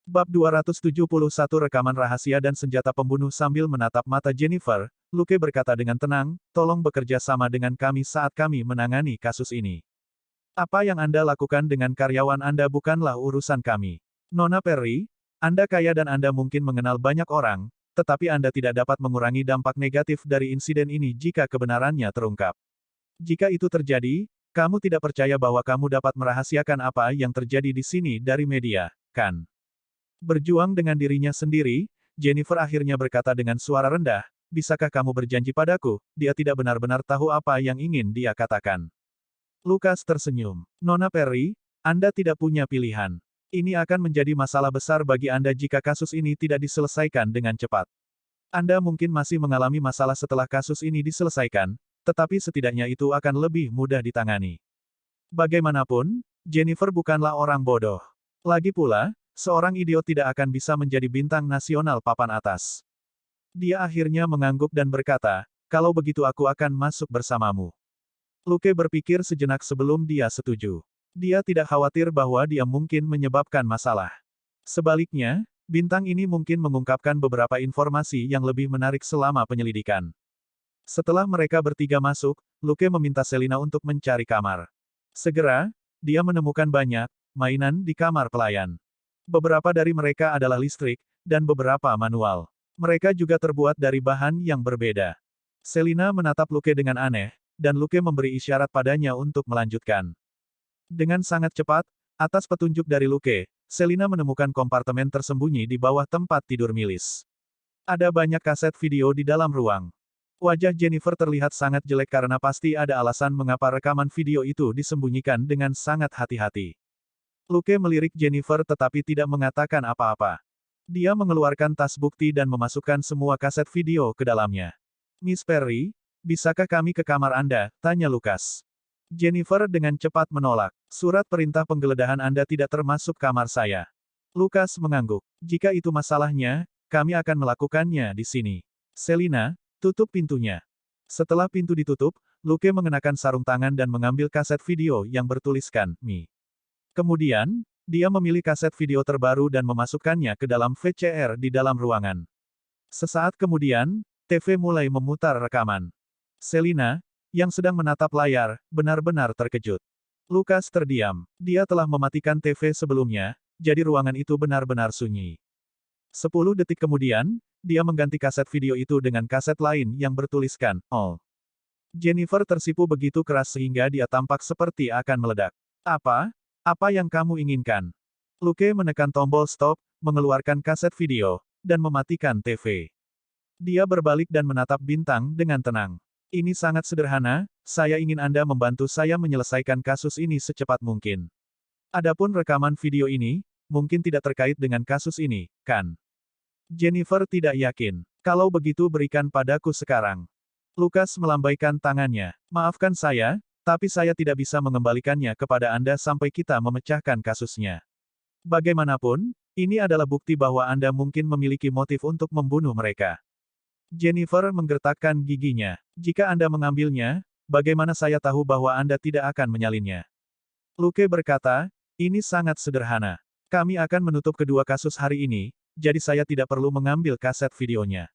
Bab 271 Rekaman Rahasia dan Senjata Pembunuh. Sambil menatap mata Jennifer, Luke berkata dengan tenang, tolong bekerja sama dengan kami saat kami menangani kasus ini. Apa yang Anda lakukan dengan karyawan Anda bukanlah urusan kami. Nona Perry, Anda kaya dan Anda mungkin mengenal banyak orang, tetapi Anda tidak dapat mengurangi dampak negatif dari insiden ini jika kebenarannya terungkap. Jika itu terjadi, kamu tidak percaya bahwa kamu dapat merahasiakan apa yang terjadi di sini dari media, kan? Berjuang dengan dirinya sendiri, Jennifer akhirnya berkata dengan suara rendah, bisakah kamu berjanji padaku, dia tidak benar-benar tahu apa yang ingin dia katakan. Lukas tersenyum. Nona Perry, Anda tidak punya pilihan. Ini akan menjadi masalah besar bagi Anda jika kasus ini tidak diselesaikan dengan cepat. Anda mungkin masih mengalami masalah setelah kasus ini diselesaikan, tetapi setidaknya itu akan lebih mudah ditangani. Bagaimanapun, Jennifer bukanlah orang bodoh. Lagi pula, seorang idiot tidak akan bisa menjadi bintang nasional papan atas. Dia akhirnya mengangguk dan berkata, kalau begitu aku akan masuk bersamamu. Luke berpikir sejenak sebelum dia setuju. Dia tidak khawatir bahwa dia mungkin menyebabkan masalah. Sebaliknya, bintang ini mungkin mengungkapkan beberapa informasi yang lebih menarik selama penyelidikan. Setelah mereka bertiga masuk, Luke meminta Selina untuk mencari kamar. Segera, dia menemukan banyak mainan di kamar pelayan. Beberapa dari mereka adalah listrik, dan beberapa manual. Mereka juga terbuat dari bahan yang berbeda. Selina menatap Luke dengan aneh, dan Luke memberi isyarat padanya untuk melanjutkan. Dengan sangat cepat, atas petunjuk dari Luke, Selina menemukan kompartemen tersembunyi di bawah tempat tidur milis. Ada banyak kaset video di dalam ruang. Wajah Jennifer terlihat sangat jelek karena pasti ada alasan mengapa rekaman video itu disembunyikan dengan sangat hati-hati. Luke melirik Jennifer tetapi tidak mengatakan apa-apa. Dia mengeluarkan tas bukti dan memasukkan semua kaset video ke dalamnya. Miss Perry, bisakah kami ke kamar Anda? Tanya Lukas. Jennifer dengan cepat menolak. Surat perintah penggeledahan Anda tidak termasuk kamar saya. Lukas mengangguk. Jika itu masalahnya, kami akan melakukannya di sini. Selina, tutup pintunya. Setelah pintu ditutup, Luke mengenakan sarung tangan dan mengambil kaset video yang bertuliskan, Mi. Kemudian, dia memilih kaset video terbaru dan memasukkannya ke dalam VCR di dalam ruangan. Sesaat kemudian, TV mulai memutar rekaman. Selina, yang sedang menatap layar, benar-benar terkejut. Lukas terdiam. Dia telah mematikan TV sebelumnya, jadi ruangan itu benar-benar sunyi. 10 detik kemudian, dia mengganti kaset video itu dengan kaset lain yang bertuliskan, All. Jennifer tersipu begitu keras sehingga dia tampak seperti akan meledak. Apa? Apa yang kamu inginkan? Luke menekan tombol stop, mengeluarkan kaset video, dan mematikan TV. Dia berbalik dan menatap bintang dengan tenang. Ini sangat sederhana, saya ingin Anda membantu saya menyelesaikan kasus ini secepat mungkin. Adapun rekaman video ini, mungkin tidak terkait dengan kasus ini, kan? Jennifer tidak yakin. Kalau begitu berikan padaku sekarang. Lukas melambaikan tangannya. Maafkan saya, tapi saya tidak bisa mengembalikannya kepada Anda sampai kita memecahkan kasusnya. Bagaimanapun, ini adalah bukti bahwa Anda mungkin memiliki motif untuk membunuh mereka. Jennifer menggertakkan giginya. Jika Anda mengambilnya, bagaimana saya tahu bahwa Anda tidak akan menyalinnya? Luke berkata, ini sangat sederhana. Kami akan menutup kedua kasus hari ini, jadi saya tidak perlu mengambil kaset videonya.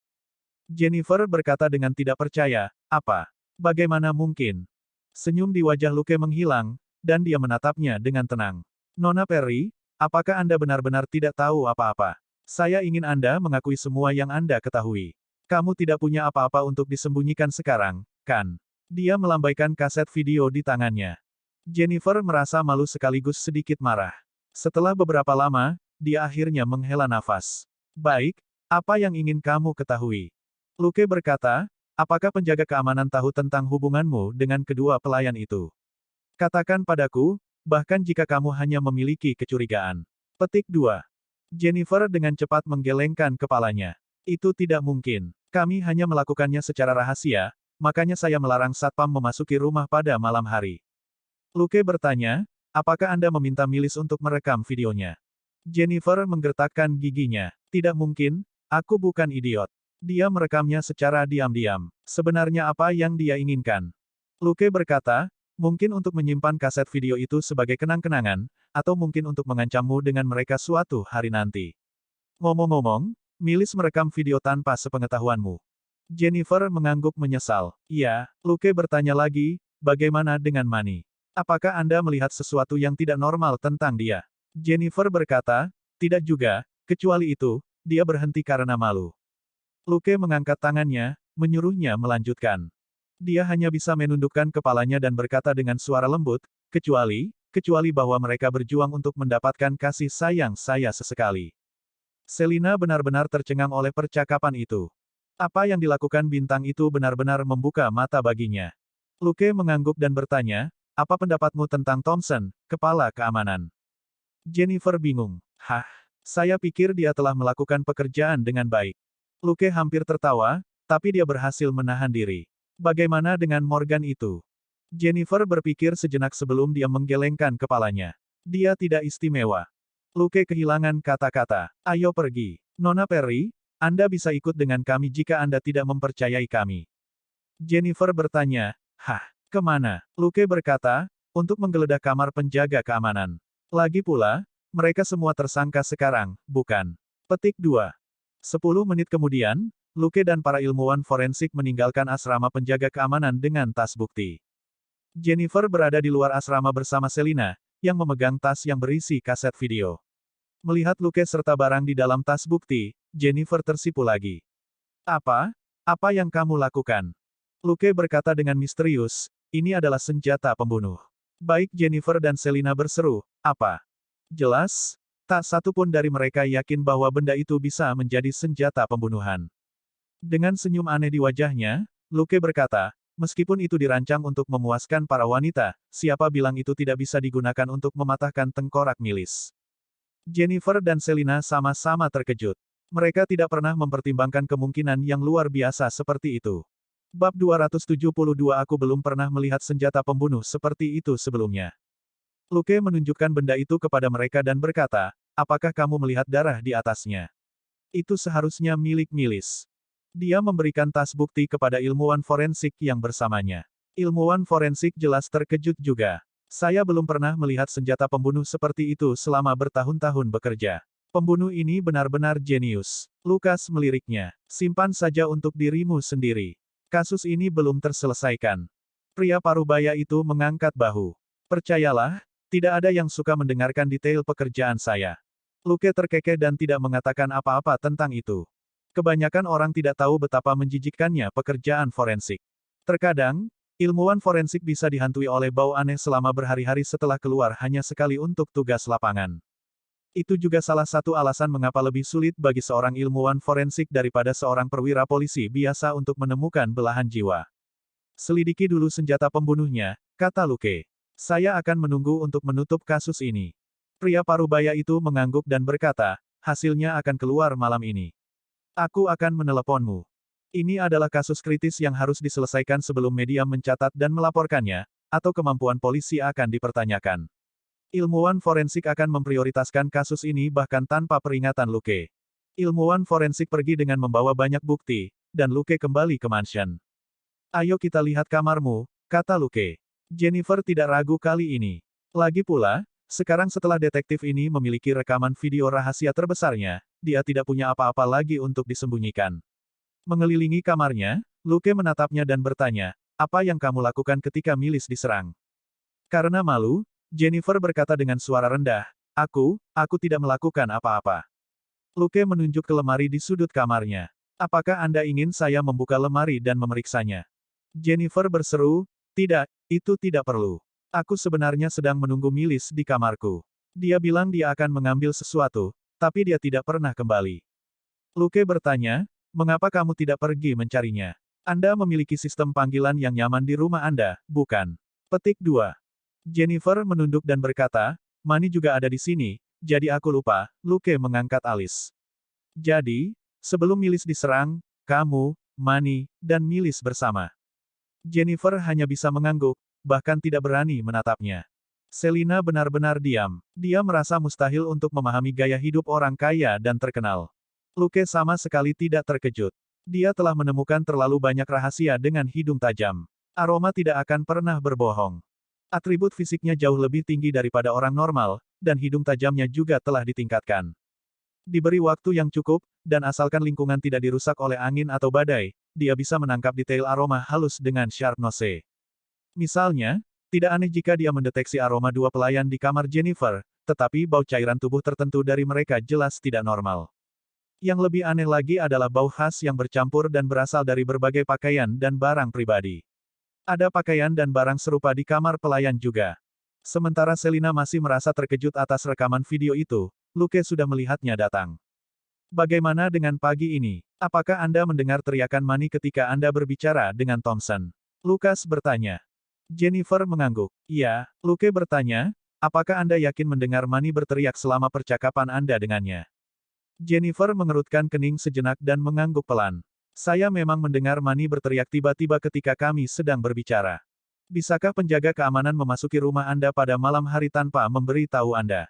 Jennifer berkata dengan tidak percaya, apa? Bagaimana mungkin? Senyum di wajah Luke menghilang, dan dia menatapnya dengan tenang. Nona Perry, apakah Anda benar-benar tidak tahu apa-apa? Saya ingin Anda mengakui semua yang Anda ketahui. Kamu tidak punya apa-apa untuk disembunyikan sekarang, kan? Dia melambaikan kaset video di tangannya. Jennifer merasa malu sekaligus sedikit marah. Setelah beberapa lama, dia akhirnya menghela nafas. Baik, apa yang ingin kamu ketahui? Luke berkata, apakah penjaga keamanan tahu tentang hubunganmu dengan kedua pelayan itu? Katakan padaku, bahkan jika kamu hanya memiliki kecurigaan. Petik 2. Jennifer dengan cepat menggelengkan kepalanya. Itu tidak mungkin. Kami hanya melakukannya secara rahasia, makanya saya melarang satpam memasuki rumah pada malam hari. Luke bertanya, apakah Anda meminta milis untuk merekam videonya? Jennifer menggertakkan giginya. Tidak mungkin, aku bukan idiot. Dia merekamnya secara diam-diam. Sebenarnya apa yang dia inginkan? Luke berkata, mungkin untuk menyimpan kaset video itu sebagai kenang-kenangan, atau mungkin untuk mengancammu dengan mereka suatu hari nanti. Ngomong-ngomong, Milis merekam video tanpa sepengetahuanmu. Jennifer mengangguk menyesal. Iya, Luke bertanya lagi, bagaimana dengan Manny? Apakah Anda melihat sesuatu yang tidak normal tentang dia? Jennifer berkata, tidak juga, kecuali itu, dia berhenti karena malu. Luke mengangkat tangannya, menyuruhnya melanjutkan. Dia hanya bisa menundukkan kepalanya dan berkata dengan suara lembut, kecuali bahwa mereka berjuang untuk mendapatkan kasih sayang saya sesekali. Selina benar-benar tercengang oleh percakapan itu. Apa yang dilakukan bintang itu benar-benar membuka mata baginya. Luke mengangguk dan bertanya, apa pendapatmu tentang Thompson, kepala keamanan? Jennifer bingung. Hah? Saya pikir dia telah melakukan pekerjaan dengan baik. Luke hampir tertawa, tapi dia berhasil menahan diri. Bagaimana dengan Morgan itu? Jennifer berpikir sejenak sebelum dia menggelengkan kepalanya. Dia tidak istimewa. Luke kehilangan kata-kata. Ayo pergi. Nona Perry, Anda bisa ikut dengan kami jika Anda tidak mempercayai kami. Jennifer bertanya, hah, kemana? Luke berkata, untuk menggeledah kamar penjaga keamanan. Lagi pula, mereka semua tersangka sekarang, bukan? Petik 2. 10 menit kemudian, Luke dan para ilmuwan forensik meninggalkan asrama penjaga keamanan dengan tas bukti. Jennifer berada di luar asrama bersama Selina, yang memegang tas yang berisi kaset video. Melihat Luke serta barang di dalam tas bukti, Jennifer tersipu lagi. Apa? Apa yang kamu lakukan? Luke berkata dengan misterius, ini adalah senjata pembunuh. Baik Jennifer dan Selina berseru, apa? Jelas, tak satu pun dari mereka yakin bahwa benda itu bisa menjadi senjata pembunuhan. Dengan senyum aneh di wajahnya, Luke berkata, meskipun itu dirancang untuk memuaskan para wanita, siapa bilang itu tidak bisa digunakan untuk mematahkan tengkorak Milis? Jennifer dan Selina sama-sama terkejut. Mereka tidak pernah mempertimbangkan kemungkinan yang luar biasa seperti itu. Bab 272 Aku belum pernah melihat senjata pembunuh seperti itu sebelumnya. Luke menunjukkan benda itu kepada mereka dan berkata, apakah kamu melihat darah di atasnya? Itu seharusnya milik Milis. Dia memberikan tas bukti kepada ilmuwan forensik yang bersamanya. Ilmuwan forensik jelas terkejut juga. Saya belum pernah melihat senjata pembunuh seperti itu selama bertahun-tahun bekerja. Pembunuh ini benar-benar jenius. Lukas meliriknya. Simpan saja untuk dirimu sendiri. Kasus ini belum terselesaikan. Pria parubaya itu mengangkat bahu. Percayalah, tidak ada yang suka mendengarkan detail pekerjaan saya. Luke terkekeh dan tidak mengatakan apa-apa tentang itu. Kebanyakan orang tidak tahu betapa menjijikkannya pekerjaan forensik. Terkadang, ilmuwan forensik bisa dihantui oleh bau aneh selama berhari-hari setelah keluar hanya sekali untuk tugas lapangan. Itu juga salah satu alasan mengapa lebih sulit bagi seorang ilmuwan forensik daripada seorang perwira polisi biasa untuk menemukan belahan jiwa. Selidiki dulu senjata pembunuhnya, kata Luke. Saya akan menunggu untuk menutup kasus ini. Pria parubaya itu mengangguk dan berkata, hasilnya akan keluar malam ini. Aku akan meneleponmu. Ini adalah kasus kritis yang harus diselesaikan sebelum media mencatat dan melaporkannya, atau kemampuan polisi akan dipertanyakan. Ilmuwan forensik akan memprioritaskan kasus ini bahkan tanpa peringatan Luke. Ilmuwan forensik pergi dengan membawa banyak bukti, dan Luke kembali ke mansion. Ayo kita lihat kamarmu, kata Luke. Jennifer tidak ragu kali ini. Lagi pula, sekarang setelah detektif ini memiliki rekaman video rahasia terbesarnya, dia tidak punya apa-apa lagi untuk disembunyikan. Mengelilingi kamarnya, Luke menatapnya dan bertanya, apa yang kamu lakukan ketika Milis diserang? Karena malu, Jennifer berkata dengan suara rendah, aku tidak melakukan apa-apa. Luke menunjuk ke lemari di sudut kamarnya. Apakah Anda ingin saya membuka lemari dan memeriksanya? Jennifer berseru, tidak, itu tidak perlu. Aku sebenarnya sedang menunggu Milis di kamarku. Dia bilang dia akan mengambil sesuatu, tapi dia tidak pernah kembali. Luke bertanya, mengapa kamu tidak pergi mencarinya? Anda memiliki sistem panggilan yang nyaman di rumah Anda, bukan? Petik 2. Jennifer menunduk dan berkata, Manny juga ada di sini, jadi aku lupa. Luke mengangkat alis. Jadi, sebelum Milis diserang, kamu, Manny, dan Milis bersama. Jennifer hanya bisa mengangguk, bahkan tidak berani menatapnya. Selina benar-benar diam. Dia merasa mustahil untuk memahami gaya hidup orang kaya dan terkenal. Luke sama sekali tidak terkejut. Dia telah menemukan terlalu banyak rahasia dengan hidung tajam. Aroma tidak akan pernah berbohong. Atribut fisiknya jauh lebih tinggi daripada orang normal, dan hidung tajamnya juga telah ditingkatkan. Diberi waktu yang cukup, dan asalkan lingkungan tidak dirusak oleh angin atau badai, dia bisa menangkap detail aroma halus dengan sharp nose. Misalnya, tidak aneh jika dia mendeteksi aroma dua pelayan di kamar Jennifer, tetapi bau cairan tubuh tertentu dari mereka jelas tidak normal. Yang lebih aneh lagi adalah bau khas yang bercampur dan berasal dari berbagai pakaian dan barang pribadi. Ada pakaian dan barang serupa di kamar pelayan juga. Sementara Selina masih merasa terkejut atas rekaman video itu, Luke sudah melihatnya datang. Bagaimana dengan pagi ini? Apakah Anda mendengar teriakan Mani ketika Anda berbicara dengan Thompson? Lukas bertanya. Jennifer mengangguk. Iya, Luke bertanya, apakah Anda yakin mendengar Mani berteriak selama percakapan Anda dengannya? Jennifer mengerutkan kening sejenak dan mengangguk pelan. Saya memang mendengar Mani berteriak tiba-tiba ketika kami sedang berbicara. Bisakah penjaga keamanan memasuki rumah Anda pada malam hari tanpa memberi tahu Anda?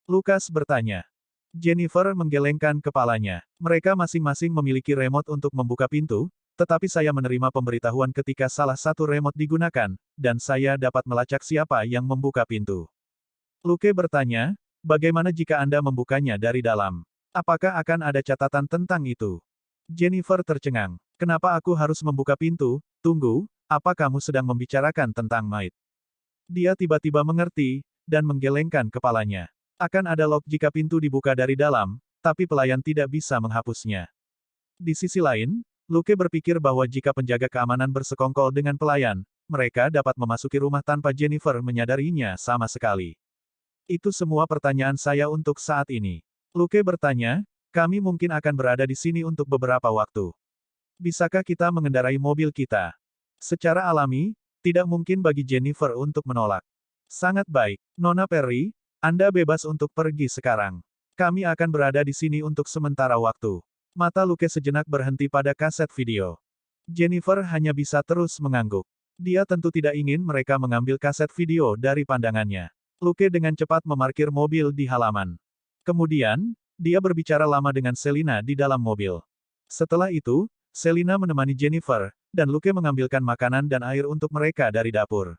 Lukas bertanya. Jennifer menggelengkan kepalanya. Mereka masing-masing memiliki remote untuk membuka pintu, tetapi saya menerima pemberitahuan ketika salah satu remote digunakan, dan saya dapat melacak siapa yang membuka pintu. Luke bertanya, bagaimana jika Anda membukanya dari dalam? Apakah akan ada catatan tentang itu? Jennifer tercengang. Kenapa aku harus membuka pintu? Tunggu, apa kamu sedang membicarakan tentang Maid? Dia tiba-tiba mengerti, dan menggelengkan kepalanya. Akan ada lock jika pintu dibuka dari dalam, tapi pelayan tidak bisa menghapusnya. Di sisi lain, Luke berpikir bahwa jika penjaga keamanan bersekongkol dengan pelayan, mereka dapat memasuki rumah tanpa Jennifer menyadarinya sama sekali. Itu semua pertanyaan saya untuk saat ini. Luke bertanya, kami mungkin akan berada di sini untuk beberapa waktu. Bisakah kita mengendarai mobil kita? Secara alami, tidak mungkin bagi Jennifer untuk menolak. Sangat baik, Nona Perry, Anda bebas untuk pergi sekarang. Kami akan berada di sini untuk sementara waktu. Mata Luke sejenak berhenti pada kaset video. Jennifer hanya bisa terus mengangguk. Dia tentu tidak ingin mereka mengambil kaset video dari pandangannya. Luke dengan cepat memarkir mobil di halaman. Kemudian, dia berbicara lama dengan Selina di dalam mobil. Setelah itu, Selina menemani Jennifer, dan Luke mengambilkan makanan dan air untuk mereka dari dapur.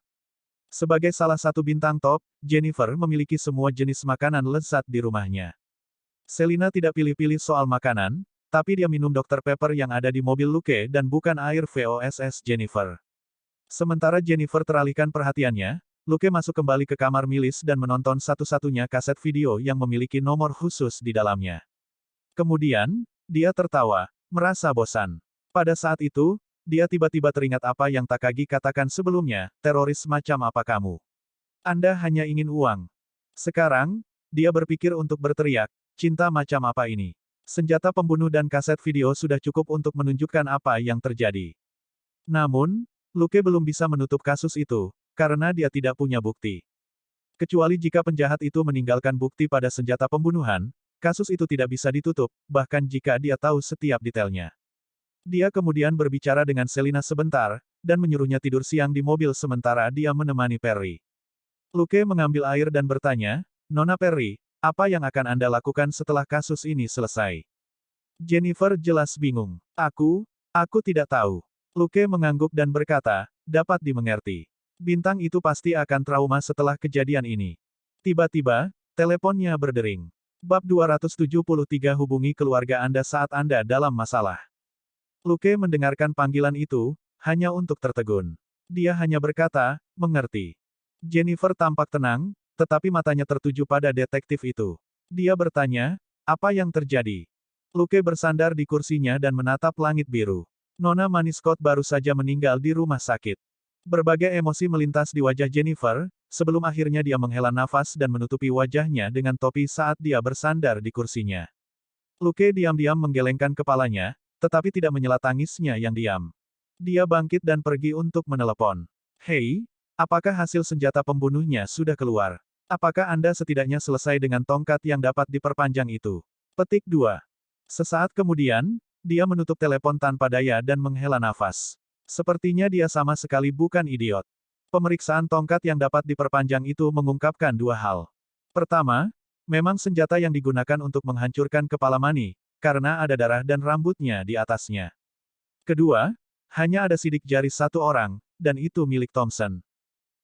Sebagai salah satu bintang top, Jennifer memiliki semua jenis makanan lezat di rumahnya. Selina tidak pilih-pilih soal makanan, tapi dia minum Dr. Pepper yang ada di mobil Luke dan bukan air VOSS Jennifer. Sementara Jennifer teralihkan perhatiannya, Luke masuk kembali ke kamar milis dan menonton satu-satunya kaset video yang memiliki nomor khusus di dalamnya. Kemudian, dia tertawa, merasa bosan. Pada saat itu, dia tiba-tiba teringat apa yang Takagi katakan sebelumnya, teroris macam apa kamu? Anda hanya ingin uang. Sekarang, dia berpikir untuk berteriak, cinta macam apa ini? Senjata pembunuh dan kaset video sudah cukup untuk menunjukkan apa yang terjadi. Namun, Luke belum bisa menutup kasus itu, karena dia tidak punya bukti. Kecuali jika penjahat itu meninggalkan bukti pada senjata pembunuhan, kasus itu tidak bisa ditutup, bahkan jika dia tahu setiap detailnya. Dia kemudian berbicara dengan Selina sebentar, dan menyuruhnya tidur siang di mobil sementara dia menemani Perry. Luke mengambil air dan bertanya, Nona Perry, apa yang akan Anda lakukan setelah kasus ini selesai? Jennifer jelas bingung. Aku tidak tahu. Luke mengangguk dan berkata, dapat dimengerti. Bintang itu pasti akan trauma setelah kejadian ini. Tiba-tiba, teleponnya berdering. Bab 273 hubungi keluarga Anda saat Anda dalam masalah. Luke mendengarkan panggilan itu, hanya untuk tertegun. Dia hanya berkata, mengerti. Jennifer tampak tenang, tetapi matanya tertuju pada detektif itu. Dia bertanya, apa yang terjadi? Luke bersandar di kursinya dan menatap langit biru. Nona Mani Scott baru saja meninggal di rumah sakit. Berbagai emosi melintas di wajah Jennifer, sebelum akhirnya dia menghela nafas dan menutupi wajahnya dengan topi saat dia bersandar di kursinya. Luke diam-diam menggelengkan kepalanya, tetapi tidak menyela tangisnya yang diam. Dia bangkit dan pergi untuk menelepon. Hei, apakah hasil senjata pembunuhnya sudah keluar? Apakah Anda setidaknya selesai dengan tongkat yang dapat diperpanjang itu? Petik 2. Sesaat kemudian, dia menutup telepon tanpa daya dan menghela nafas. Sepertinya dia sama sekali bukan idiot. Pemeriksaan tongkat yang dapat diperpanjang itu mengungkapkan dua hal. Pertama, memang senjata yang digunakan untuk menghancurkan kepala Mani, karena ada darah dan rambutnya di atasnya. Kedua, hanya ada sidik jari satu orang, dan itu milik Thompson.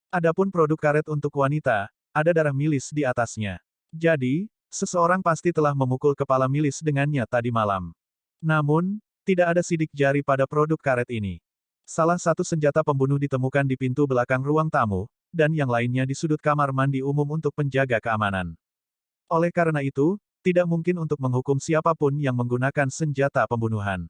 Adapun produk karet untuk wanita, ada darah milis di atasnya. Jadi, seseorang pasti telah memukul kepala Milis dengannya tadi malam. Namun, tidak ada sidik jari pada produk karet ini. Salah satu senjata pembunuh ditemukan di pintu belakang ruang tamu, dan yang lainnya di sudut kamar mandi umum untuk penjaga keamanan. Oleh karena itu, tidak mungkin untuk menghukum siapapun yang menggunakan senjata pembunuhan.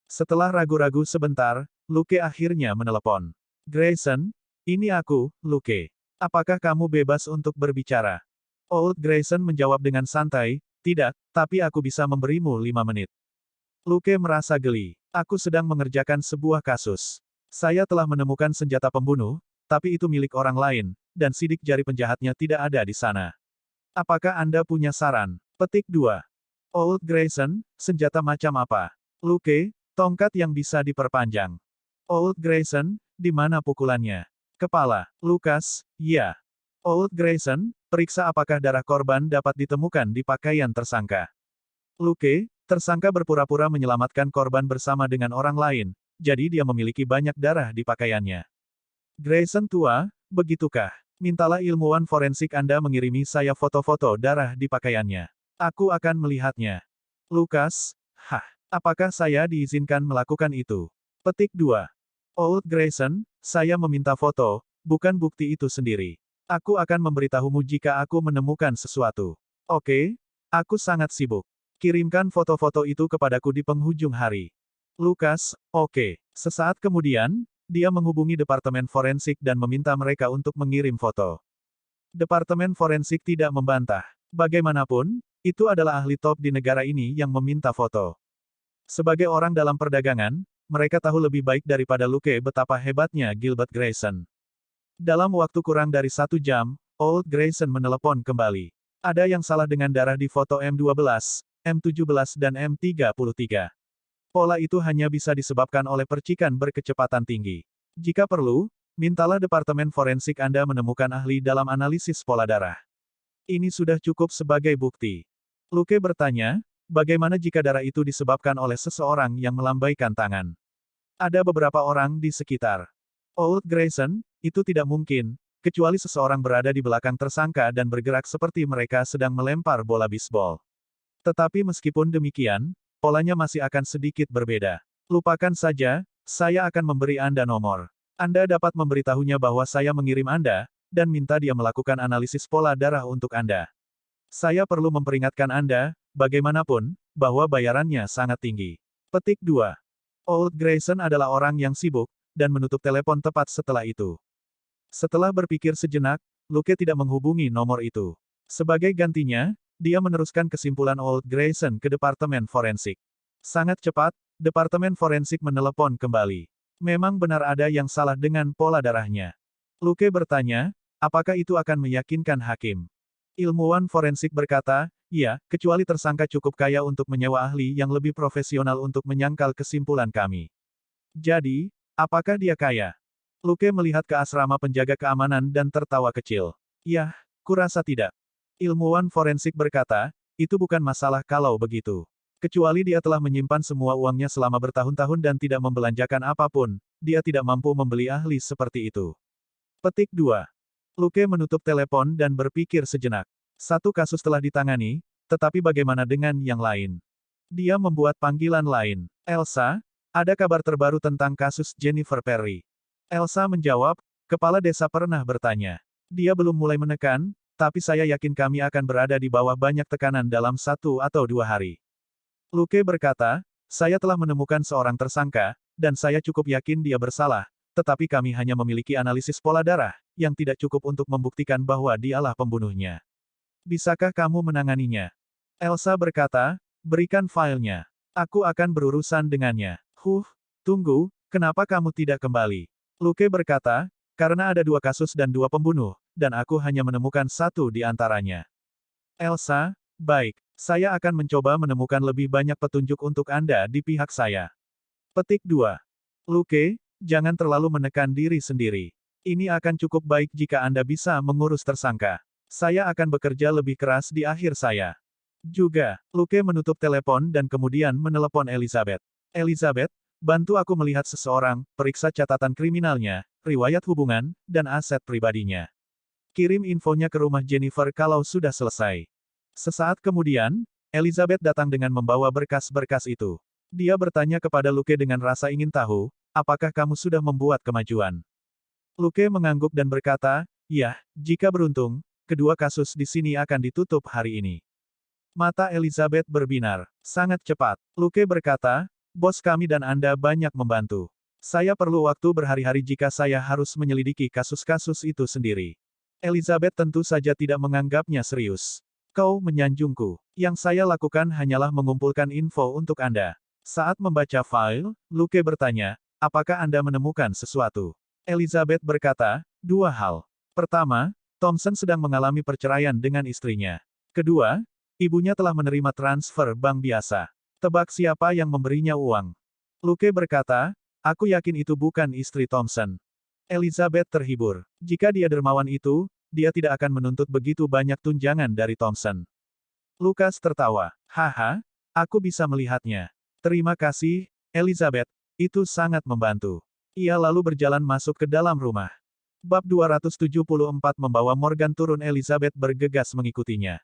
Setelah ragu-ragu sebentar, Luke akhirnya menelepon. Grayson, ini aku, Luke. Apakah kamu bebas untuk berbicara? Old Grayson menjawab dengan santai, tidak, tapi aku bisa memberimu 5 menit. Luke merasa geli. Aku sedang mengerjakan sebuah kasus. Saya telah menemukan senjata pembunuh, tapi itu milik orang lain, dan sidik jari penjahatnya tidak ada di sana. Apakah Anda punya saran? Petik 2. Old Grayson, senjata macam apa? Luke, tongkat yang bisa diperpanjang. Old Grayson, di mana pukulannya? Kepala. Lukas, ya. Old Grayson, periksa apakah darah korban dapat ditemukan di pakaian tersangka. Luke, tersangka berpura-pura menyelamatkan korban bersama dengan orang lain, jadi dia memiliki banyak darah di pakaiannya. Grayson tua, begitukah? Mintalah ilmuwan forensik Anda mengirimi saya foto-foto darah di pakaiannya. Aku akan melihatnya. Lukas, apakah saya diizinkan melakukan itu? Petik 2. Old Grayson, saya meminta foto, bukan bukti itu sendiri. Aku akan memberitahumu jika aku menemukan sesuatu. Oke, aku sangat sibuk. Kirimkan foto-foto itu kepadaku di penghujung hari. Lukas, oke. Sesaat kemudian, dia menghubungi Departemen Forensik dan meminta mereka untuk mengirim foto. Departemen Forensik tidak membantah. Bagaimanapun, itu adalah ahli top di negara ini yang meminta foto. Sebagai orang dalam perdagangan, mereka tahu lebih baik daripada Luke betapa hebatnya Gilbert Grayson. Dalam waktu kurang dari 1 jam, Old Grayson menelepon kembali. Ada yang salah dengan darah di foto M12, M17 dan M33. Pola itu hanya bisa disebabkan oleh percikan berkecepatan tinggi. Jika perlu, mintalah Departemen Forensik Anda menemukan ahli dalam analisis pola darah. Ini sudah cukup sebagai bukti. Luke bertanya, bagaimana jika darah itu disebabkan oleh seseorang yang melambaikan tangan? Ada beberapa orang di sekitar. Old Grayson, itu tidak mungkin, kecuali seseorang berada di belakang tersangka dan bergerak seperti mereka sedang melempar bola bisbol. Tetapi meskipun demikian, polanya masih akan sedikit berbeda. Lupakan saja, saya akan memberi Anda nomor. Anda dapat memberitahunya bahwa saya mengirim Anda, dan minta dia melakukan analisis pola darah untuk Anda. Saya perlu memperingatkan Anda, bagaimanapun, bahwa bayarannya sangat tinggi. Petik 2. Old Grayson adalah orang yang sibuk, dan menutup telepon tepat setelah itu. Setelah berpikir sejenak, Luke tidak menghubungi nomor itu. Sebagai gantinya, dia meneruskan kesimpulan Old Grayson ke Departemen Forensik. Sangat cepat, Departemen Forensik menelepon kembali. Memang benar ada yang salah dengan pola darahnya. Luke bertanya, apakah itu akan meyakinkan hakim? Ilmuwan forensik berkata, ya, kecuali tersangka cukup kaya untuk menyewa ahli yang lebih profesional untuk menyangkal kesimpulan kami. Jadi, apakah dia kaya? Luke melihat ke asrama penjaga keamanan dan tertawa kecil. Yah, kurasa tidak. Ilmuwan forensik berkata, itu bukan masalah kalau begitu. Kecuali dia telah menyimpan semua uangnya selama bertahun-tahun dan tidak membelanjakan apapun, dia tidak mampu membeli ahli seperti itu. Petik 2. Luke menutup telepon dan berpikir sejenak. Satu kasus telah ditangani, tetapi bagaimana dengan yang lain? Dia membuat panggilan lain. Elsa, ada kabar terbaru tentang kasus Jennifer Perry? Elsa menjawab, kepala desa pernah bertanya. Dia belum mulai menekan, tapi saya yakin kami akan berada di bawah banyak tekanan dalam 1 atau 2 hari. Luke berkata, saya telah menemukan seorang tersangka, dan saya cukup yakin dia bersalah, tetapi kami hanya memiliki analisis pola darah, yang tidak cukup untuk membuktikan bahwa dialah pembunuhnya. Bisakah kamu menanganinya? Elsa berkata, berikan filenya. Aku akan berurusan dengannya. Tunggu, kenapa kamu tidak kembali? Luke berkata, karena ada 2 kasus dan 2 pembunuh, dan aku hanya menemukan 1 di antaranya. Elsa, baik, saya akan mencoba menemukan lebih banyak petunjuk untuk Anda di pihak saya. Petik 2. Luke, jangan terlalu menekan diri sendiri. Ini akan cukup baik jika Anda bisa mengurus tersangka. Saya akan bekerja lebih keras di akhir saya. Juga, Luke menutup telepon dan kemudian menelepon Elizabeth. Elizabeth, bantu aku melihat seseorang, periksa catatan kriminalnya, riwayat hubungan, dan aset pribadinya. Kirim infonya ke rumah Jennifer kalau sudah selesai. Sesaat kemudian, Elizabeth datang dengan membawa berkas-berkas itu. Dia bertanya kepada Luke dengan rasa ingin tahu, apakah kamu sudah membuat kemajuan? Luke mengangguk dan berkata, ya, jika beruntung, kedua kasus di sini akan ditutup hari ini. Mata Elizabeth berbinar. Sangat cepat. Luke berkata, bos kami dan Anda banyak membantu. Saya perlu waktu berhari-hari jika saya harus menyelidiki kasus-kasus itu sendiri. Elizabeth tentu saja tidak menganggapnya serius. Kau menyanjungku. Yang saya lakukan hanyalah mengumpulkan info untuk Anda. Saat membaca file, Luke bertanya, apakah Anda menemukan sesuatu? Elizabeth berkata, dua hal. Pertama, Thompson sedang mengalami perceraian dengan istrinya. Kedua, ibunya telah menerima transfer bank biasa. Tebak siapa yang memberinya uang? Luke berkata, aku yakin itu bukan istri Thompson. Elizabeth terhibur. Jika dia dermawan itu, dia tidak akan menuntut begitu banyak tunjangan dari Thompson. Lucas tertawa. Haha, aku bisa melihatnya. Terima kasih, Elizabeth. Itu sangat membantu. Ia lalu berjalan masuk ke dalam rumah. Bab 274 membawa Morgan turun. Elizabeth bergegas mengikutinya.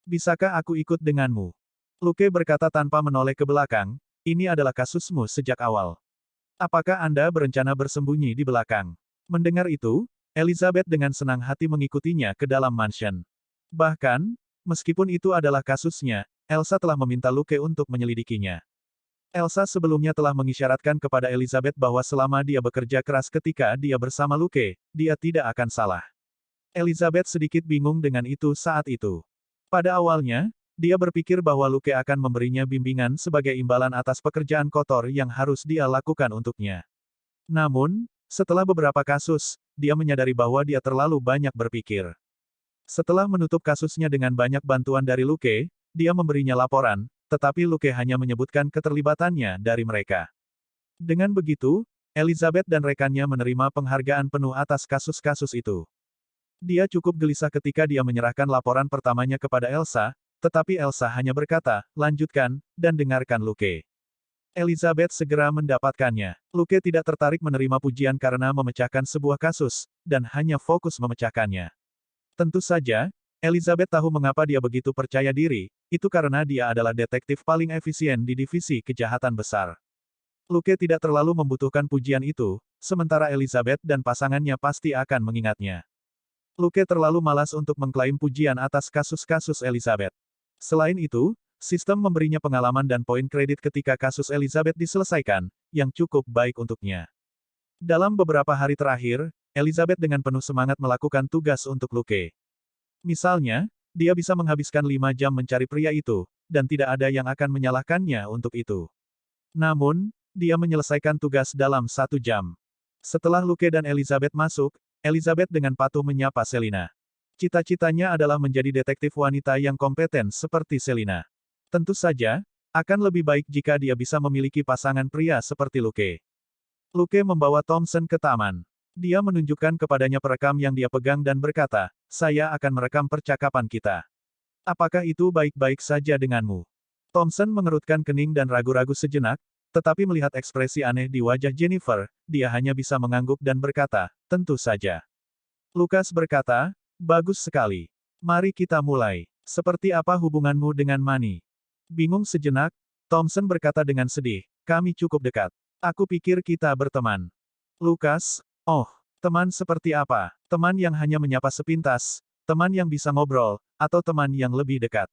Bisakah aku ikut denganmu? Luke berkata tanpa menoleh ke belakang, ini adalah kasusmu sejak awal. Apakah Anda berencana bersembunyi di belakang? Mendengar itu, Elizabeth dengan senang hati mengikutinya ke dalam mansion. Bahkan, meskipun itu adalah kasusnya, Elsa telah meminta Luke untuk menyelidikinya. Elsa sebelumnya telah mengisyaratkan kepada Elizabeth bahwa selama dia bekerja keras ketika dia bersama Luke, dia tidak akan salah. Elizabeth sedikit bingung dengan itu saat itu. Pada awalnya, dia berpikir bahwa Luke akan memberinya bimbingan sebagai imbalan atas pekerjaan kotor yang harus dia lakukan untuknya. Namun, setelah beberapa kasus, dia menyadari bahwa dia terlalu banyak berpikir. Setelah menutup kasusnya dengan banyak bantuan dari Luke, dia memberinya laporan, tetapi Luke hanya menyebutkan keterlibatannya dari mereka. Dengan begitu, Elizabeth dan rekannya menerima penghargaan penuh atas kasus-kasus itu. Dia cukup gelisah ketika dia menyerahkan laporan pertamanya kepada Elsa, tetapi Elsa hanya berkata, lanjutkan, dan dengarkan Luke. Elizabeth segera mendapatkannya. Luke tidak tertarik menerima pujian karena memecahkan sebuah kasus, dan hanya fokus memecahkannya. Tentu saja, Elizabeth tahu mengapa dia begitu percaya diri, itu karena dia adalah detektif paling efisien di divisi kejahatan besar. Luke tidak terlalu membutuhkan pujian itu, sementara Elizabeth dan pasangannya pasti akan mengingatnya. Luke terlalu malas untuk mengklaim pujian atas kasus-kasus Elizabeth. Selain itu, sistem memberinya pengalaman dan poin kredit ketika kasus Elizabeth diselesaikan, yang cukup baik untuknya. Dalam beberapa hari terakhir, Elizabeth dengan penuh semangat melakukan tugas untuk Luke. Misalnya, dia bisa menghabiskan 5 jam mencari pria itu, dan tidak ada yang akan menyalahkannya untuk itu. Namun, dia menyelesaikan tugas dalam 1 jam. Setelah Luke dan Elizabeth masuk, Elizabeth dengan patuh menyapa Selina. Cita-citanya adalah menjadi detektif wanita yang kompeten seperti Selina. Tentu saja, akan lebih baik jika dia bisa memiliki pasangan pria seperti Luke. Luke membawa Thompson ke taman. Dia menunjukkan kepadanya perekam yang dia pegang dan berkata, saya akan merekam percakapan kita. Apakah itu baik-baik saja denganmu? Thompson mengerutkan kening dan ragu-ragu sejenak, tetapi melihat ekspresi aneh di wajah Jennifer, dia hanya bisa mengangguk dan berkata, tentu saja. Lucas berkata, bagus sekali. Mari kita mulai. Seperti apa hubunganmu dengan Manny? Bingung sejenak, Thompson berkata dengan sedih, kami cukup dekat. Aku pikir kita berteman. Lucas, oh, teman seperti apa? Teman yang hanya menyapa sepintas, teman yang bisa ngobrol, atau teman yang lebih dekat?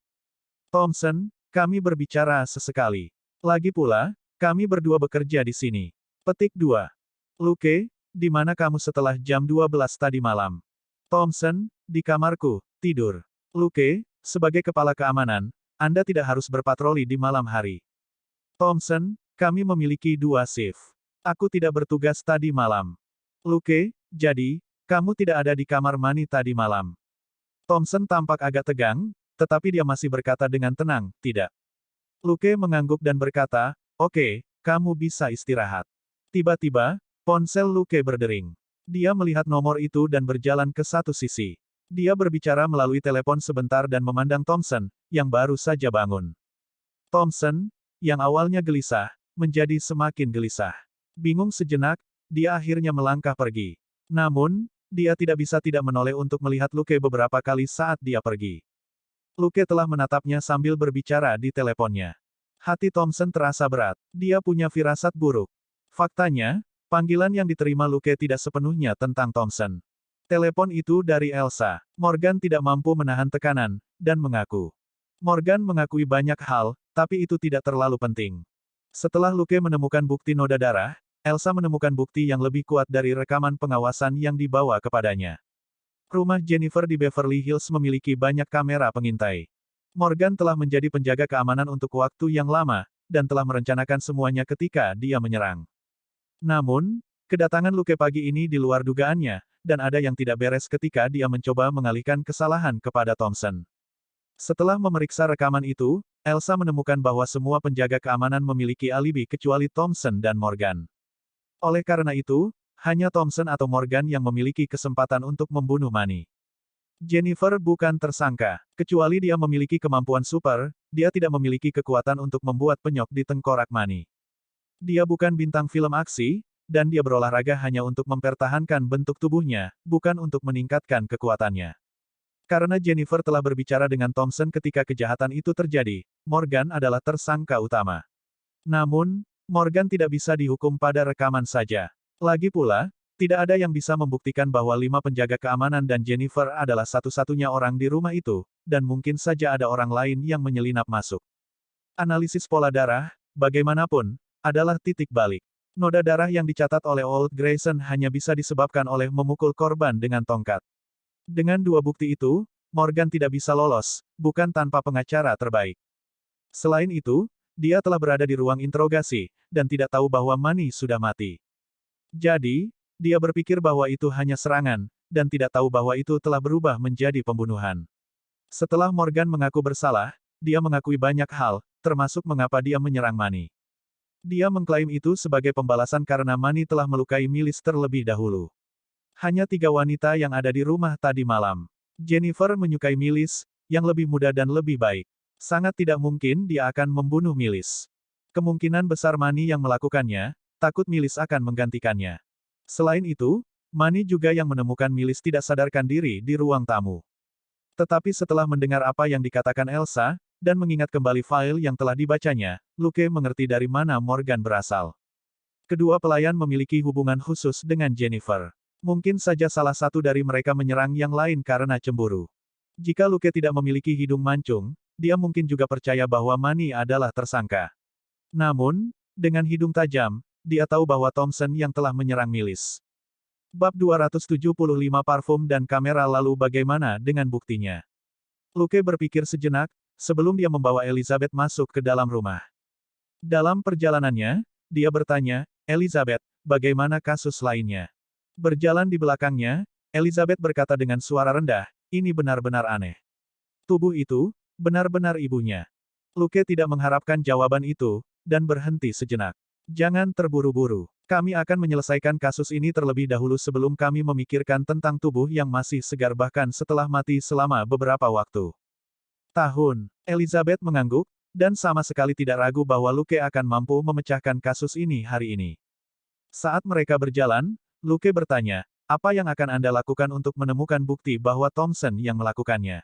Thompson, kami berbicara sesekali. Lagi pula, kami berdua bekerja di sini. Petik 2. Luke, di mana kamu setelah jam 12 tadi malam? Thompson, di kamarku, tidur. Luke, sebagai kepala keamanan, Anda tidak harus berpatroli di malam hari. Thompson, kami memiliki 2 shift. Aku tidak bertugas tadi malam. Luke, jadi, kamu tidak ada di kamar Manny tadi malam. Thompson tampak agak tegang, tetapi dia masih berkata dengan tenang, tidak. Luke mengangguk dan berkata, oke, kamu bisa istirahat. Tiba-tiba, ponsel Luke berdering. Dia melihat nomor itu dan berjalan ke satu sisi. Dia berbicara melalui telepon sebentar dan memandang Thompson, yang baru saja bangun. Thompson, yang awalnya gelisah, menjadi semakin gelisah. Bingung sejenak, dia akhirnya melangkah pergi. Namun, dia tidak bisa tidak menoleh untuk melihat Luke beberapa kali saat dia pergi. Luke telah menatapnya sambil berbicara di teleponnya. Hati Thompson terasa berat. Dia punya firasat buruk. Faktanya, panggilan yang diterima Luke tidak sepenuhnya tentang Thompson. Telepon itu dari Elsa. Morgan tidak mampu menahan tekanan, dan mengaku. Morgan mengakui banyak hal, tapi itu tidak terlalu penting. Setelah Luke menemukan bukti noda darah, Elsa menemukan bukti yang lebih kuat dari rekaman pengawasan yang dibawa kepadanya. Rumah Jennifer di Beverly Hills memiliki banyak kamera pengintai. Morgan telah menjadi penjaga keamanan untuk waktu yang lama, dan telah merencanakan semuanya ketika dia menyerang. Namun, kedatangan Luke pagi ini di luar dugaannya, dan ada yang tidak beres ketika dia mencoba mengalihkan kesalahan kepada Thompson. Setelah memeriksa rekaman itu, Elsa menemukan bahwa semua penjaga keamanan memiliki alibi kecuali Thompson dan Morgan. Oleh karena itu, hanya Thompson atau Morgan yang memiliki kesempatan untuk membunuh Manny. Jennifer bukan tersangka. Kecuali dia memiliki kemampuan super, dia tidak memiliki kekuatan untuk membuat penyok di tengkorak Manny. Dia bukan bintang film aksi, dan dia berolahraga hanya untuk mempertahankan bentuk tubuhnya, bukan untuk meningkatkan kekuatannya. Karena Jennifer telah berbicara dengan Thompson ketika kejahatan itu terjadi, Morgan adalah tersangka utama. Namun, Morgan tidak bisa dihukum pada rekaman saja. Lagi pula, tidak ada yang bisa membuktikan bahwa 5 penjaga keamanan dan Jennifer adalah satu-satunya orang di rumah itu, dan mungkin saja ada orang lain yang menyelinap masuk. Analisis pola darah, bagaimanapun, adalah titik balik. Noda darah yang dicatat oleh Old Grayson hanya bisa disebabkan oleh memukul korban dengan tongkat. Dengan 2 bukti itu, Morgan tidak bisa lolos, bukan tanpa pengacara terbaik. Selain itu, dia telah berada di ruang interogasi, dan tidak tahu bahwa Manny sudah mati. Jadi, dia berpikir bahwa itu hanya serangan, dan tidak tahu bahwa itu telah berubah menjadi pembunuhan. Setelah Morgan mengaku bersalah, dia mengakui banyak hal, termasuk mengapa dia menyerang Manny. Dia mengklaim itu sebagai pembalasan karena Manny telah melukai Mills terlebih dahulu. Hanya 3 wanita yang ada di rumah tadi malam. Jennifer menyukai Mills, yang lebih muda dan lebih baik. Sangat tidak mungkin dia akan membunuh Mills. Kemungkinan besar Manny yang melakukannya, takut Mills akan menggantikannya. Selain itu, Manny juga yang menemukan Mills tidak sadarkan diri di ruang tamu. Tetapi setelah mendengar apa yang dikatakan Elsa, dan mengingat kembali file yang telah dibacanya, Luke mengerti dari mana Morgan berasal. Kedua pelayan memiliki hubungan khusus dengan Jennifer. Mungkin saja salah satu dari mereka menyerang yang lain karena cemburu. Jika Luke tidak memiliki hidung mancung, dia mungkin juga percaya bahwa Manny adalah tersangka. Namun, dengan hidung tajam, dia tahu bahwa Thompson yang telah menyerang Mills. Bab 275 Parfum dan kamera lalu bagaimana dengan buktinya? Luke berpikir sejenak, sebelum dia membawa Elizabeth masuk ke dalam rumah. Dalam perjalanannya, dia bertanya, Elizabeth, bagaimana kasus lainnya? Berjalan di belakangnya, Elizabeth berkata dengan suara rendah, ini benar-benar aneh. Tubuh itu, benar-benar ibunya. Luke tidak mengharapkan jawaban itu, dan berhenti sejenak. Jangan terburu-buru. Kami akan menyelesaikan kasus ini terlebih dahulu sebelum kami memikirkan tentang tubuh yang masih segar bahkan setelah mati selama beberapa waktu. Tahun. Elizabeth mengangguk, dan sama sekali tidak ragu bahwa Luke akan mampu memecahkan kasus ini hari ini. Saat mereka berjalan, Luke bertanya, apa yang akan Anda lakukan untuk menemukan bukti bahwa Thompson yang melakukannya?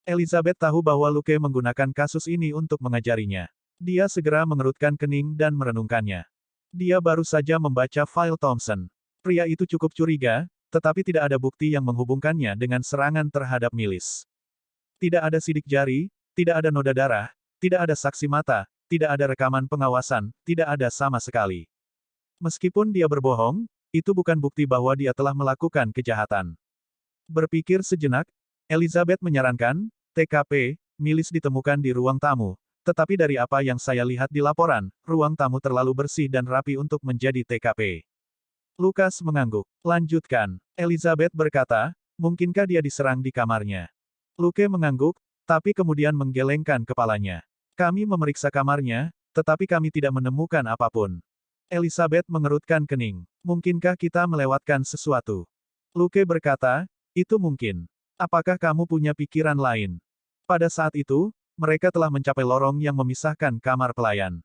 Elizabeth tahu bahwa Luke menggunakan kasus ini untuk mengajarinya. Dia segera mengerutkan kening dan merenungkannya. Dia baru saja membaca file Thompson. Pria itu cukup curiga, tetapi tidak ada bukti yang menghubungkannya dengan serangan terhadap Mills. Tidak ada sidik jari, tidak ada noda darah, tidak ada saksi mata, tidak ada rekaman pengawasan, tidak ada sama sekali. Meskipun dia berbohong, itu bukan bukti bahwa dia telah melakukan kejahatan. Berpikir sejenak, Elizabeth menyarankan, TKP, Mills ditemukan di ruang tamu. Tetapi dari apa yang saya lihat di laporan, ruang tamu terlalu bersih dan rapi untuk menjadi TKP. Lukas mengangguk. Lanjutkan. Elizabeth berkata, mungkinkah dia diserang di kamarnya? Luke mengangguk, tapi kemudian menggelengkan kepalanya. Kami memeriksa kamarnya, tetapi kami tidak menemukan apapun. Elizabeth mengerutkan kening. Mungkinkah kita melewatkan sesuatu? Luke berkata, itu mungkin. Apakah kamu punya pikiran lain? Pada saat itu, mereka telah mencapai lorong yang memisahkan kamar pelayan.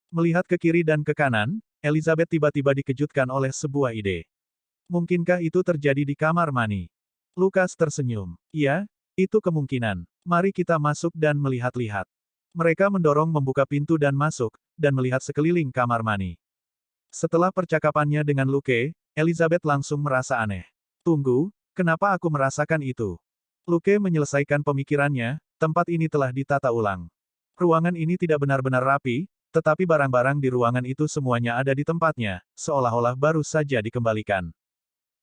Melihat ke kiri dan ke kanan, Elizabeth tiba-tiba dikejutkan oleh sebuah ide. Mungkinkah itu terjadi di kamar Manny? Lukas tersenyum. Iya, Itu kemungkinan. Mari kita masuk dan melihat-lihat. Mereka mendorong membuka pintu dan masuk, dan melihat sekeliling kamar mani. Setelah percakapannya dengan Luke, Elizabeth langsung merasa aneh. Tunggu, kenapa aku merasakan itu? Luke menyelesaikan pemikirannya, tempat ini telah ditata ulang. Ruangan ini tidak benar-benar rapi, tetapi barang-barang di ruangan itu semuanya ada di tempatnya, seolah-olah baru saja dikembalikan.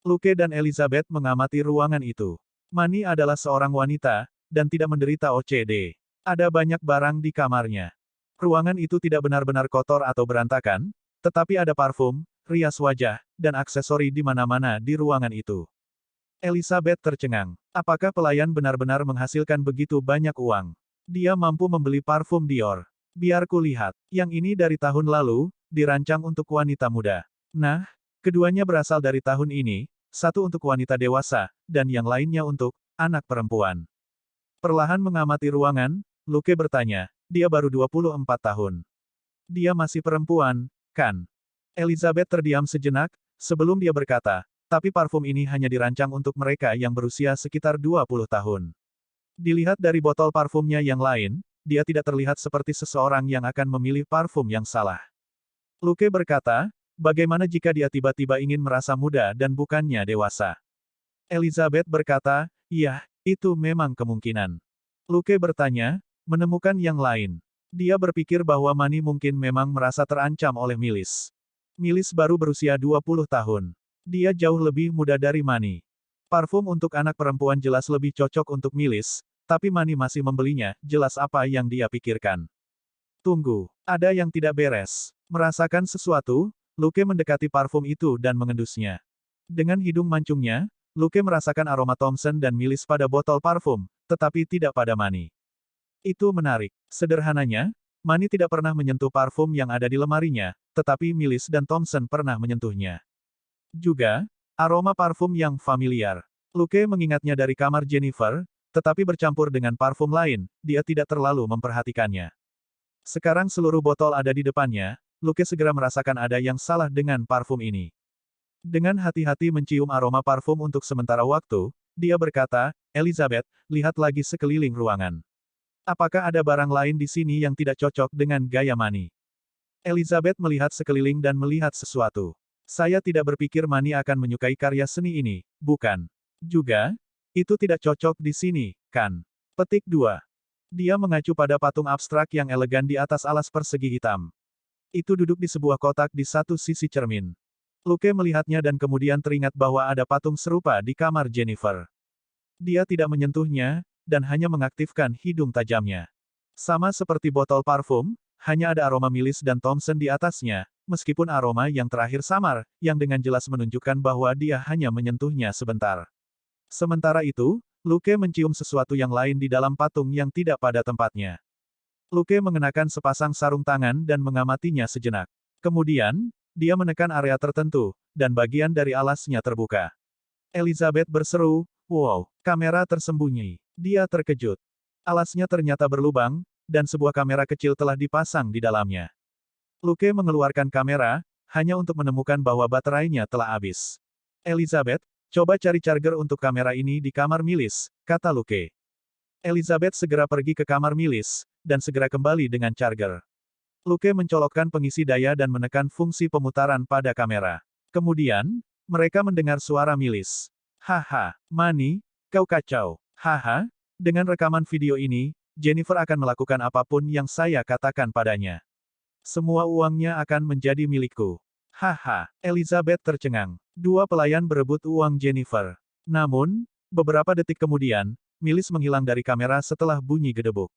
Luke dan Elizabeth mengamati ruangan itu. Mani adalah seorang wanita, dan tidak menderita OCD. Ada banyak barang di kamarnya. Ruangan itu tidak benar-benar kotor atau berantakan, tetapi ada parfum, rias wajah, dan aksesori di mana-mana di ruangan itu. Elizabeth tercengang. Apakah pelayan benar-benar menghasilkan begitu banyak uang? Dia mampu membeli parfum Dior. Biar kulihat. Yang ini dari tahun lalu, dirancang untuk wanita muda. Nah, keduanya berasal dari tahun ini, satu untuk wanita dewasa, dan yang lainnya untuk anak perempuan. Perlahan mengamati ruangan, Luke bertanya, dia baru 24 tahun. Dia masih perempuan, kan? Elizabeth terdiam sejenak, sebelum dia berkata, tapi parfum ini hanya dirancang untuk mereka yang berusia sekitar 20 tahun. Dilihat dari botol parfumnya yang lain, dia tidak terlihat seperti seseorang yang akan memilih parfum yang salah. Luke berkata, bagaimana jika dia tiba-tiba ingin merasa muda dan bukannya dewasa? Elizabeth berkata, iya, itu memang kemungkinan. Luke bertanya, menemukan yang lain. Dia berpikir bahwa Mani mungkin memang merasa terancam oleh Milis. Milis baru berusia 20 tahun. Dia jauh lebih muda dari Mani. Parfum untuk anak perempuan jelas lebih cocok untuk Milis, tapi Mani masih membelinya, jelas apa yang dia pikirkan. Tunggu, ada yang tidak beres. Merasakan sesuatu, Luke mendekati parfum itu dan mengendusnya. Dengan hidung mancungnya, Luke merasakan aroma Thompson dan Milis pada botol parfum, tetapi tidak pada Mani. Itu menarik. Sederhananya, Mani tidak pernah menyentuh parfum yang ada di lemarinya, tetapi Milis dan Thompson pernah menyentuhnya. Juga, aroma parfum yang familiar. Luke mengingatnya dari kamar Jennifer, tetapi bercampur dengan parfum lain, dia tidak terlalu memperhatikannya. Sekarang seluruh botol ada di depannya, Luke segera merasakan ada yang salah dengan parfum ini. Dengan hati-hati mencium aroma parfum untuk sementara waktu, dia berkata, Elizabeth, lihat lagi sekeliling ruangan. Apakah ada barang lain di sini yang tidak cocok dengan gaya Mani? Elizabeth melihat sekeliling dan melihat sesuatu. Saya tidak berpikir Mani akan menyukai karya seni ini, bukan? Juga, itu tidak cocok di sini, kan? Petik 2. Dia mengacu pada patung abstrak yang elegan di atas alas persegi hitam. Itu duduk di sebuah kotak di satu sisi cermin. Luke melihatnya dan kemudian teringat bahwa ada patung serupa di kamar Jennifer. Dia tidak menyentuhnya, dan hanya mengaktifkan hidung tajamnya. Sama seperti botol parfum, hanya ada aroma Milis dan Thompson di atasnya, meskipun aroma yang terakhir samar, yang dengan jelas menunjukkan bahwa dia hanya menyentuhnya sebentar. Sementara itu, Luke mencium sesuatu yang lain di dalam patung yang tidak pada tempatnya. Luke mengenakan sepasang sarung tangan dan mengamatinya sejenak. Kemudian, dia menekan area tertentu, dan bagian dari alasnya terbuka. Elizabeth berseru, wow, kamera tersembunyi. Dia terkejut. Alasnya ternyata berlubang, dan sebuah kamera kecil telah dipasang di dalamnya. Luke mengeluarkan kamera, hanya untuk menemukan bahwa baterainya telah habis. Elizabeth, coba cari charger untuk kamera ini di kamar Milis, kata Luke. Elizabeth segera pergi ke kamar Milis, dan segera kembali dengan charger. Luke mencolokkan pengisi daya dan menekan fungsi pemutaran pada kamera. Kemudian, mereka mendengar suara Milis. Haha, Mani, kau kacau. Haha, dengan rekaman video ini, Jennifer akan melakukan apapun yang saya katakan padanya. Semua uangnya akan menjadi milikku. Haha, Elizabeth tercengang. Dua pelayan berebut uang Jennifer. Namun, beberapa detik kemudian, Milis menghilang dari kamera setelah bunyi gedebuk.